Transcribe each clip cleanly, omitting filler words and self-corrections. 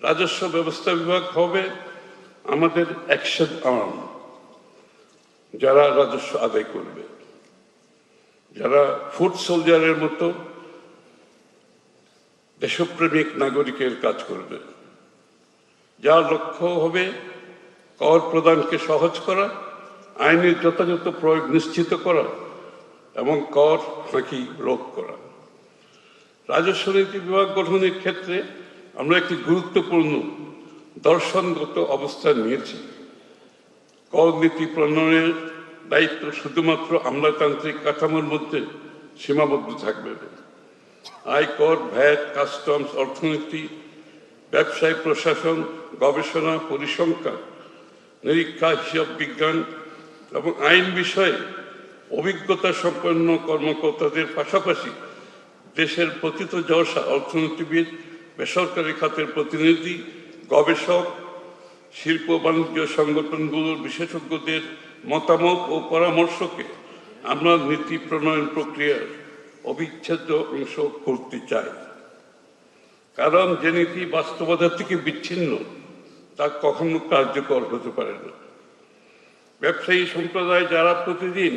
রাজস্ব ব্যবস্থা বিভাগ হবে আমাদের অ্যাকশন আর্ম, যারা রাজস্ব আদায় করবে, যারা ফুড সোলজারের মতো দেশপ্রেমিক নাগরিকের কাজ করবে, যার লক্ষ্য হবে কর প্রদানকে সহজ করা, আইনের যথাযথ প্রয়োগ নিশ্চিত করা এবং কর ফাঁকি রোধ করা। রাজস্ব নীতি বিভাগ গঠনের ক্ষেত্রে আমরা একটি গুরুত্বপূর্ণ দর্শনগত অবস্থান নিয়েছি। কর নীতি প্রণয়নের দায়িত্ব শুধুমাত্র আমলাতান্ত্রিক কাঠামোর মধ্যে সীমাবদ্ধ থাকবে না। আয়কর, ভ্যাট, কাস্টমস, অর্থনীতি, ব্যবসায় প্রশাসন, গবেষণা, পরিসংখ্যান, নিরীক্ষা, হিসাব বিজ্ঞান এবং আইন বিষয়ে অভিজ্ঞতা সম্পন্ন কর্মকর্তাদের পাশাপাশি দেশের প্রথিতযশা অর্থনীতিবিদ, বেসরকারি খাতের প্রতিনিধি, গবেষক, শিল্প বাণিজ্য সংগঠনগুলোর বিশেষজ্ঞদের মতামত ও পরামর্শকে আমরা নীতি প্রণয়ন প্রক্রিয়ার অবিচ্ছেদ্য অংশ করতে চাই। কারণ যে নীতি বাস্তবতা থেকে বিচ্ছিন্ন তা কখনো কার্যকর হতে পারে না। ব্যবসায়ী সম্প্রদায় যারা প্রতিদিন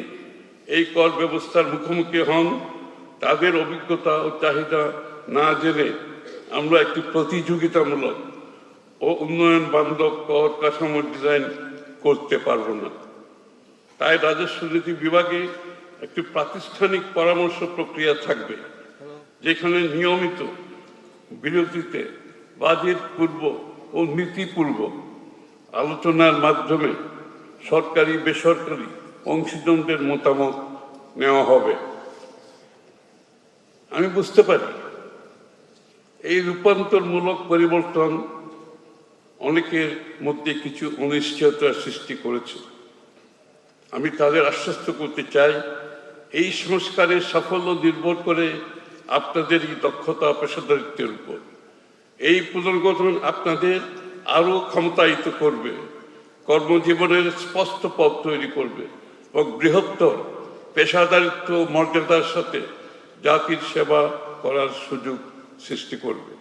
এই কর ব্যবস্থার মুখোমুখি হন, তাদের অভিজ্ঞতা ও চাহিদা না জেনে আমরা একটি প্রতিযোগিতামূলক ও উন্নয়ন বান্ধব কর কাঠামো ডিজাইন করতে পারব না। তাই রাজস্ব নীতি বিভাগে একটি প্রাতিষ্ঠানিক পরামর্শ প্রক্রিয়া থাকবে, যেখানে নিয়মিত বিরতিতে বাজেট পূর্ব ও নীতি পূর্ব আলোচনার মাধ্যমে সরকারি বেসরকারি অংশীদারদের মতামত নেওয়া হবে। আমি বুঝতে পারি এই রূপান্তরমূলক পরিবর্তন অনেকের মধ্যে কিছু অনিশ্চয়তার সৃষ্টি করেছে। আমি তাদের আশ্বস্ত করতে চাই, এই সংস্কারের সাফল্য নির্ভর করে আপনাদের এই দক্ষতা পেশাদারিত্বের উপর। এই পুনর্গঠন আপনাদের আরও ক্ষমতায়িত করবে, কর্মজীবনের স্পষ্ট পথ তৈরি করবে এবং বৃহত্তর পেশাদারিত্ব মর্যাদার সাথে জাতির সেবা করার সুযোগ সৃষ্টি করবে।